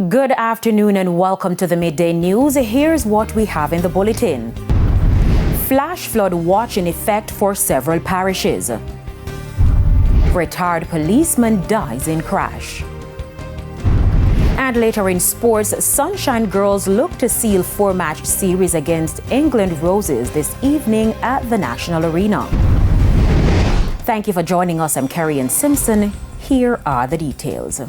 Good afternoon and welcome to the Midday News. Here's what we have in the bulletin. Flash flood watch in effect for several parishes. Retired policeman dies in crash. And later in sports, Sunshine Girls look to seal four-match series against England Roses this evening at the National Arena. Thank you for joining us. I'm Kerry-Ann Simpson. Here are the details.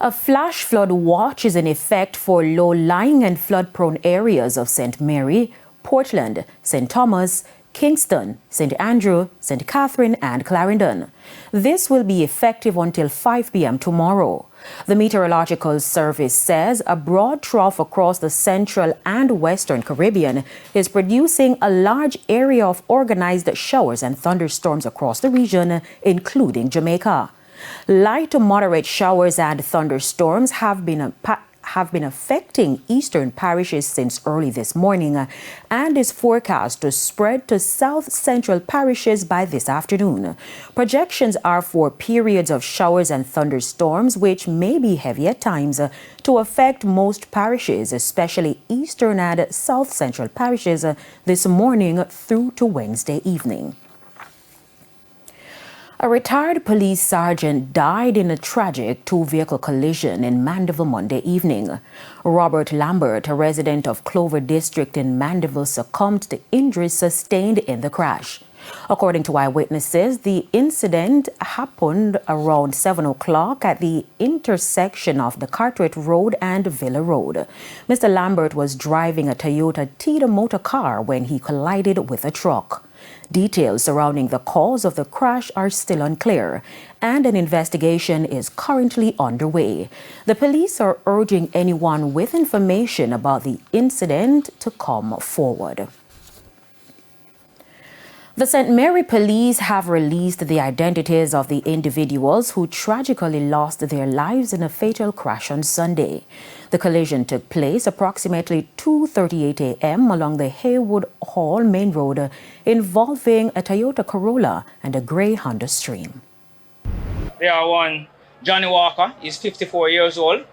A flash flood watch is in effect for low-lying and flood-prone areas of St. Mary, Portland, St. Thomas, Kingston, St. Andrew, St. Catherine and Clarendon. This will be effective until 5 p.m. tomorrow. The Meteorological Service says a broad trough across the central and western Caribbean is producing a large area of organized showers and thunderstorms across the region, including Jamaica. Light to moderate showers and thunderstorms have been affecting eastern parishes since early this morning and is forecast to spread to south central parishes by this afternoon. Projections are for periods of showers and thunderstorms, which may be heavy at times, to affect most parishes, especially eastern and south central parishes, this morning through to Wednesday evening. A retired police sergeant died in a tragic two-vehicle collision in Mandeville Monday evening. Robert Lambert, a resident of Clover District in Mandeville, succumbed to injuries sustained in the crash. According to eyewitnesses, the incident happened around 7 o'clock at the intersection of the Cartwright Road and Villa Road. Mr. Lambert was driving a Toyota Tita motor car when he collided with a truck. Details surrounding the cause of the crash are still unclear, and an investigation is currently underway. The police are urging anyone with information about the incident to come forward. The St. Mary police have released the identities of the individuals who tragically lost their lives in a fatal crash on Sunday. The collision took place approximately 2:38 a.m. along the Haywood Hall Main Road, involving a Toyota Corolla and a grey Honda Stream. There are one Johnny Walker, he's 54 years old,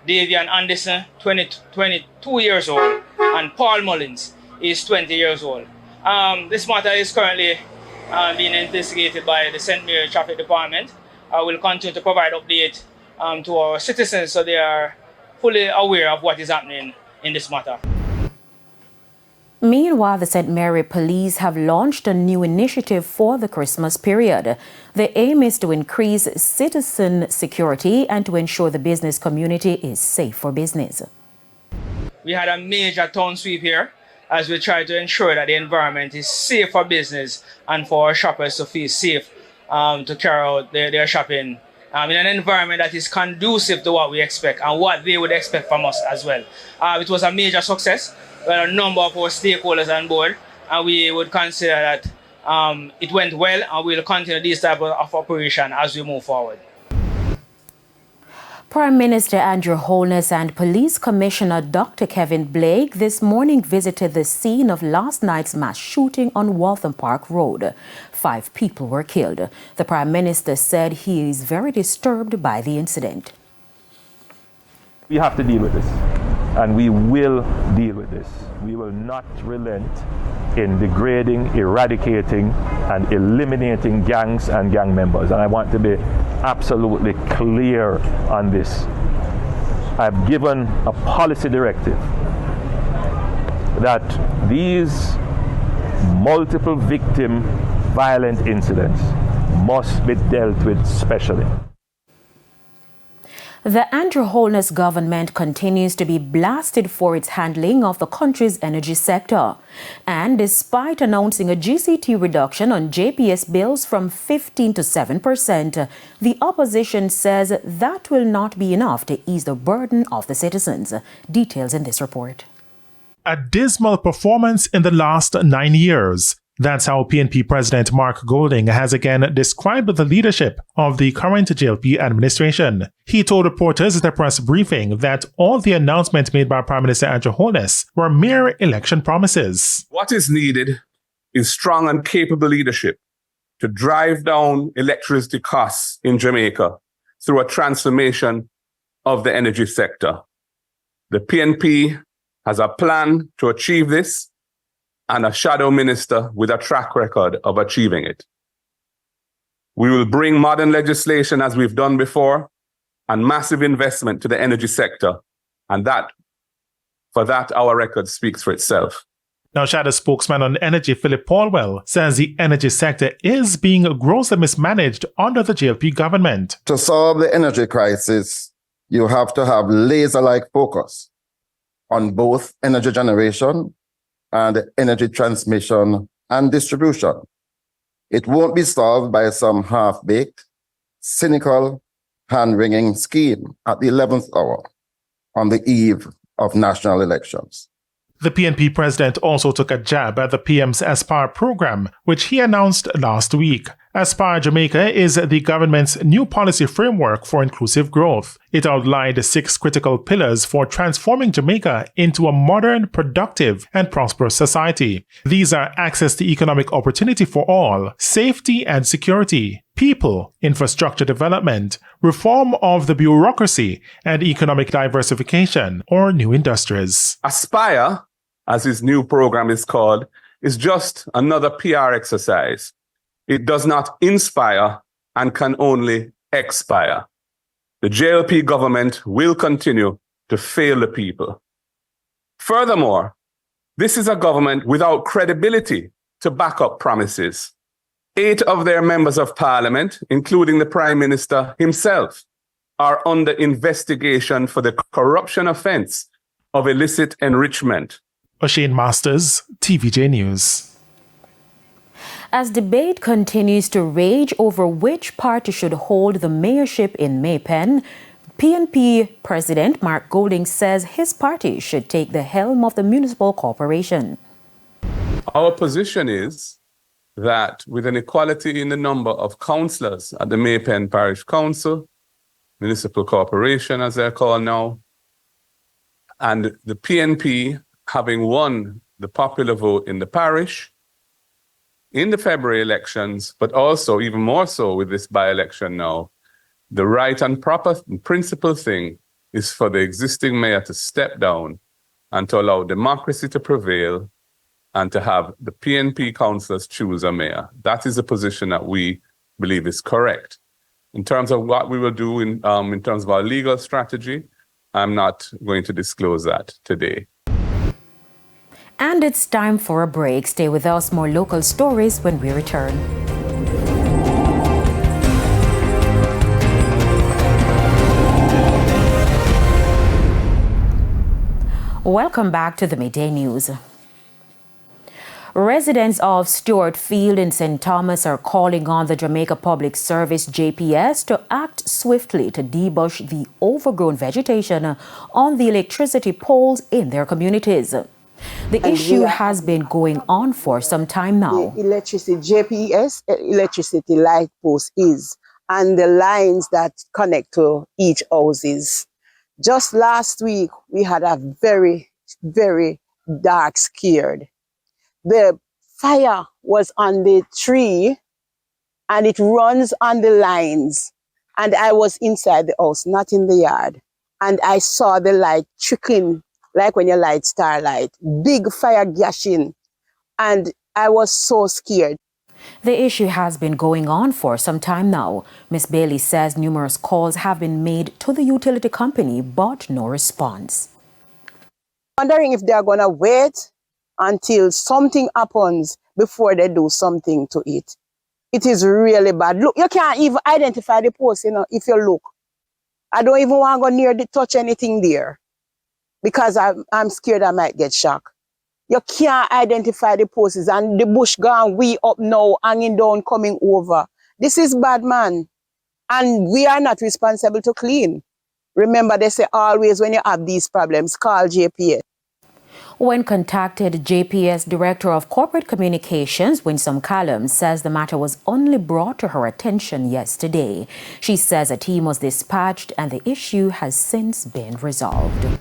Davian Anderson, 22 years old, and Paul Mullins is 20 years old. This matter is currently being investigated by the St. Mary Traffic Department. I will continue to provide update to our citizens so they are fully aware of what is happening in this matter. Meanwhile, the St. Mary Police have launched a new initiative for the Christmas period. The aim is to increase citizen security and to ensure the business community is safe for business. We had a major town sweep here as we try to ensure that the environment is safe for business and for our shoppers to feel safe to carry out their shopping in an environment that is conducive to what we expect and what they would expect from us as well. It was a major success. We had a number of our stakeholders on board, and we would consider that it went well, and we'll continue this type of operation as we move forward. Prime Minister Andrew Holness and Police Commissioner Dr. Kevin Blake this morning visited the scene of last night's mass shooting on Waltham Park Road. 5 people were killed. The Prime Minister said he is very disturbed by the incident. We have to deal with this, and we will deal with this. We will not relent in degrading, eradicating, and eliminating gangs and gang members. And I want to be absolutely clear on this. I've given a policy directive that these multiple victim violent incidents must be dealt with specially. The Andrew Holness government continues to be blasted for its handling of the country's energy sector. And despite announcing a GCT reduction on JPS bills from 15% to 7%, the opposition says that will not be enough to ease the burden of the citizens. Details in this report. A dismal performance in the last 9 years. That's how PNP President Mark Golding has again described the leadership of the current JLP administration. He told reporters at a press briefing that all the announcements made by Prime Minister Andrew Holness were mere election promises. What is needed is strong and capable leadership to drive down electricity costs in Jamaica through a transformation of the energy sector. The PNP has a plan to achieve this and a shadow minister with a track record of achieving it. We will bring modern legislation as we've done before and massive investment to the energy sector. And for that, our record speaks for itself. Now, Shadow spokesman on energy Philip Paulwell says the energy sector is being grossly mismanaged under the JLP government. To solve the energy crisis, you have to have laser-like focus on both energy generation and energy transmission and distribution. It won't be solved by some half-baked, cynical, hand-wringing scheme at the 11th hour on the eve of national elections. The PNP president also took a jab at the PM's Aspire program, which he announced last week. Aspire Jamaica is the government's new policy framework for inclusive growth. It outlined 6 critical pillars for transforming Jamaica into a modern, productive, and prosperous society. These are access to economic opportunity for all, safety and security, people, infrastructure development, reform of the bureaucracy, and economic diversification or new industries. Aspire, as his new program is called, is just another PR exercise. It does not inspire and can only expire. The JLP government will continue to fail the people. Furthermore, this is a government without credibility to back up promises. 8 of their members of parliament, including the Prime Minister himself, are under investigation for the corruption offense of illicit enrichment. O'Shane Masters, TVJ News. As debate continues to rage over which party should hold the mayorship in Maypen, PNP President Mark Golding says his party should take the helm of the municipal corporation. Our position is that with an equality in the number of councillors at the Maypen Parish Council, municipal corporation as they're called now, and the PNP having won the popular vote in the parish, in the February elections, but also even more so with this by-election now, the right and proper and principal thing is for the existing mayor to step down and to allow democracy to prevail and to have the PNP councillors choose a mayor. That is the position that we believe is correct. In terms of what we will do in terms of our legal strategy, I'm not going to disclose that today. And it's time for a break. Stay with us, more local stories when we return. Welcome back to the Midday News. Residents of Stuart Field in St. Thomas are calling on the Jamaica Public Service JPS to act swiftly to debush the overgrown vegetation on the electricity poles in their communities. The issue has been going on for some time now. The electricity JPS, electricity light post is, and the lines that connect to each houses. Just last week, we had a very, very dark scared. The fire was on the tree and it runs on the lines. And I was inside the house, not in the yard. And I saw the light trickling, like when you light starlight, big fire gashing. And I was so scared. The issue has been going on for some time now. Ms. Bailey says numerous calls have been made to the utility company, but no response. Wondering if they're going to wait until something happens before they do something to it. It is really bad. Look, you can't even identify the post, if you look. I don't even want to go near touch anything there because I'm scared I might get shocked. You can't identify the posts and the bush gone way up now, hanging down, coming over. This is bad, man. And we are not responsible to clean. Remember, they say always when you have these problems, call JPS. When contacted, JPS Director of Corporate Communications, Winsome Callum, says the matter was only brought to her attention yesterday. She says a team was dispatched and the issue has since been resolved.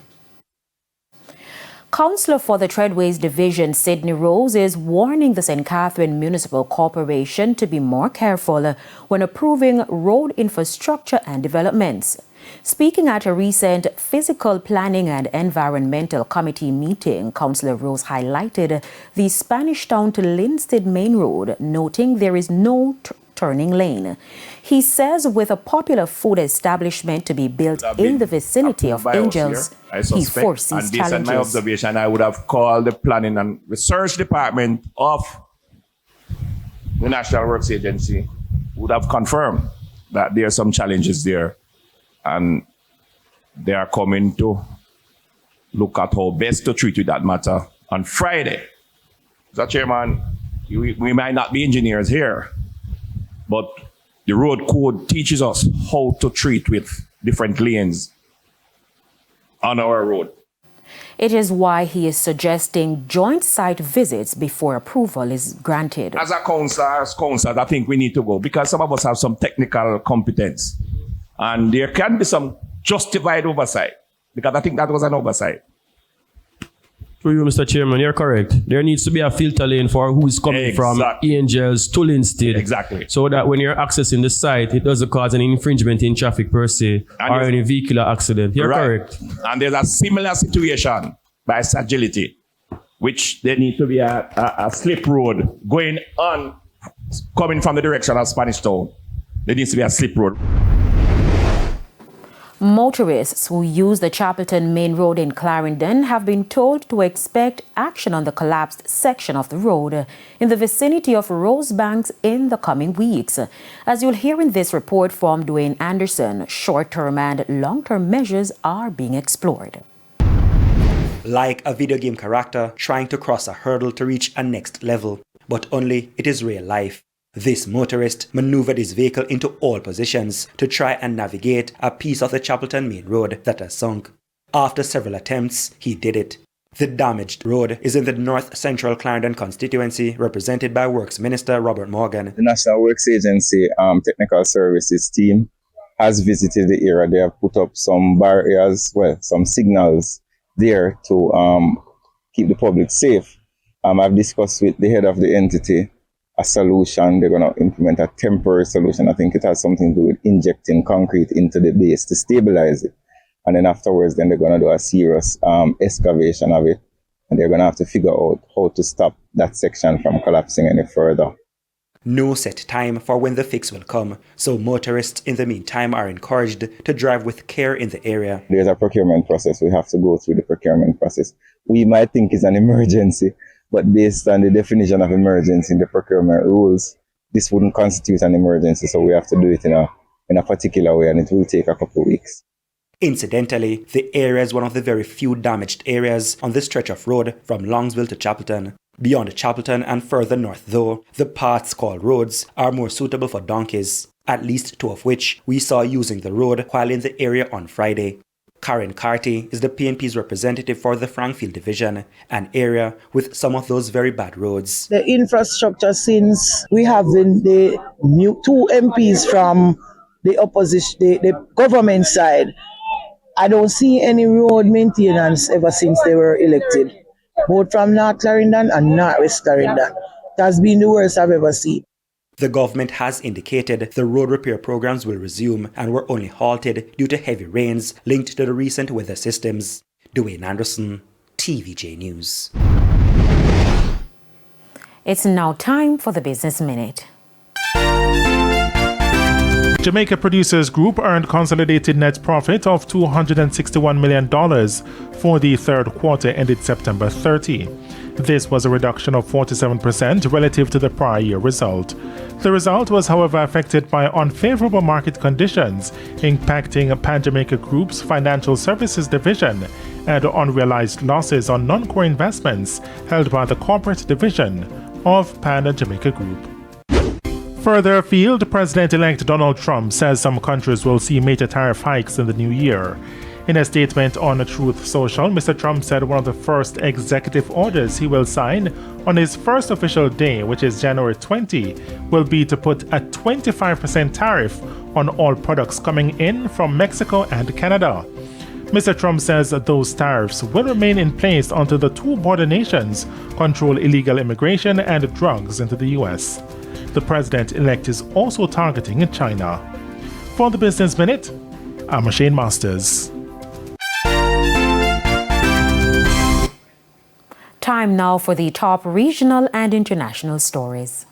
Councillor for the Treadways Division, Sydney Rose, is warning the St. Catherine Municipal Corporation to be more careful when approving road infrastructure and developments. Speaking at a recent Physical Planning and Environmental Committee meeting, Councillor Rose highlighted the Spanish Town to Linstead Main Road, noting there is no turning lane. He says with a popular food establishment to be built in the vicinity of Angels, he foresees challenges. Based on my observation, I would have called the Planning and Research Department of the National Works Agency, would have confirmed that there are some challenges there. And they are coming to look at how best to treat with that matter on Friday. Mr. Chairman, we might not be engineers here, but the road code teaches us how to treat with different lanes on our road. It is why he is suggesting joint site visits before approval is granted. As councillors, I think we need to go because some of us have some technical competence. And there can be some justified oversight, because I think that was an oversight. For you, Mr. Chairman, you're correct. There needs to be a filter lane for who is coming from Angels to Linstead. Exactly. So that when you're accessing the site, it doesn't cause any infringement in traffic per se, or any vehicular accident. You're correct. And there's a similar situation by Sagility, which there needs to be a slip road coming from the direction of Spanish Town. There needs to be a slip road. Motorists who use the Chapleton Main Road in Clarendon have been told to expect action on the collapsed section of the road in the vicinity of Rosebanks in the coming weeks. As you'll hear in this report from Dwayne Anderson, short-term and long-term measures are being explored. Like a video game character trying to cross a hurdle to reach a next level, but only it is real life. This motorist maneuvered his vehicle into all positions to try and navigate a piece of the Chapleton Main Road that has sunk. After several attempts, he did it. The damaged road is in the North Central Clarendon constituency, represented by Works Minister Robert Morgan. The National Works Agency Technical Services team has visited the area. They have put up some barriers, some signals there to keep the public safe. I've discussed with the head of the entity a solution. They're going to implement a temporary solution. I think it has something to do with injecting concrete into the base to stabilize it. And then afterwards, they're going to do a serious excavation of it. And they're going to have to figure out how to stop that section from collapsing any further. No set time for when the fix will come, so motorists in the meantime are encouraged to drive with care in the area. There's a procurement process. We have to go through the procurement process. We might think it's an emergency, but based on the definition of emergency in the procurement rules, this wouldn't constitute an emergency, so we have to do it in a particular way, and it will take a couple of weeks. Incidentally, the area is one of the very few damaged areas on this stretch of road from Longsville to Chapleton. Beyond Chapleton and further north, though, the paths called roads are more suitable for donkeys, at least two of which we saw using the road while in the area on Friday. Karen Carty is the PNP's representative for the Frankfield Division, an area with some of those very bad roads. The infrastructure, since we have the new two MPs from the opposition, the government side, I don't see any road maintenance ever since they were elected, both from North Clarendon and North West Clarendon. It has been the worst I've ever seen. The government has indicated the road repair programs will resume and were only halted due to heavy rains linked to the recent weather systems. Dwayne Anderson, TVJ News. It's now time for the Business Minute. Jamaica Producers Group earned consolidated net profit of $261 million for the third quarter ended September 30. This was a reduction of 47% relative to the prior year result. The result was, however, affected by unfavorable market conditions impacting Pan Jamaica Group's financial services division and unrealized losses on non-core investments held by the corporate division of Pan Jamaica Group. Further afield, President-elect Donald Trump says some countries will see major tariff hikes in the new year. In a statement on Truth Social, Mr. Trump said one of the first executive orders he will sign on his first official day, which is January 20, will be to put a 25% tariff on all products coming in from Mexico and Canada. Mr. Trump says that those tariffs will remain in place until the two border nations control illegal immigration and drugs into the U.S. The president-elect is also targeting China. For the Business Minute, I'm Shane Masters. Time now for the top regional and international stories.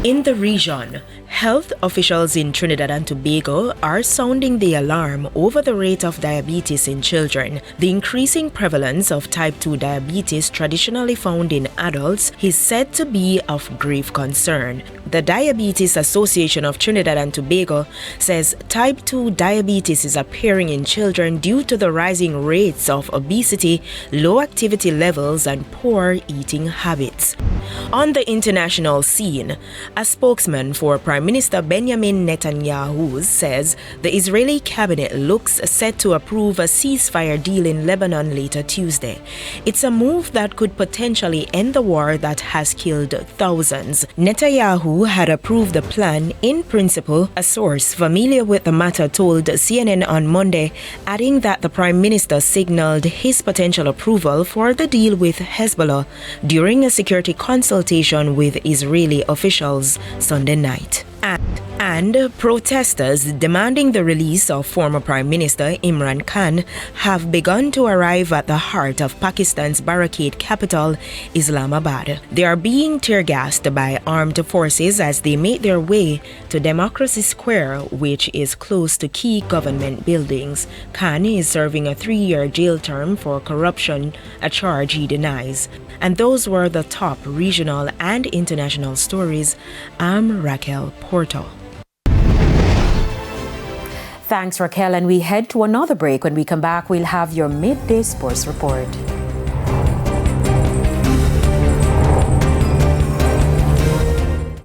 In the region, health officials in Trinidad and Tobago are sounding the alarm over the rate of diabetes in children. The increasing prevalence of type 2 diabetes traditionally found in adults is said to be of grave concern. The Diabetes Association of Trinidad and Tobago says type 2 diabetes is appearing in children due to the rising rates of obesity, low activity levels, and poor eating habits. On the international scene, a spokesman for Prime Minister Benjamin Netanyahu says the Israeli cabinet looks set to approve a ceasefire deal in Lebanon later Tuesday. It's a move that could potentially end the war that has killed thousands. Netanyahu had approved the plan in principle, a source familiar with the matter told CNN on Monday, adding that the Prime Minister signaled his potential approval for the deal with Hezbollah during a security consultation with Israeli officials Sunday night. And protesters demanding the release of former Prime Minister Imran Khan have begun to arrive at the heart of Pakistan's barricade capital, Islamabad. They are being tear-gassed by armed forces as they make their way to Democracy Square, which is close to key government buildings. Khan is serving a 3-year jail term for corruption, a charge he denies. And those were the top regional and international stories. I'm Raquel Porto. Thanks, Raquel, and we head to another break. When we come back, we'll have your midday sports report.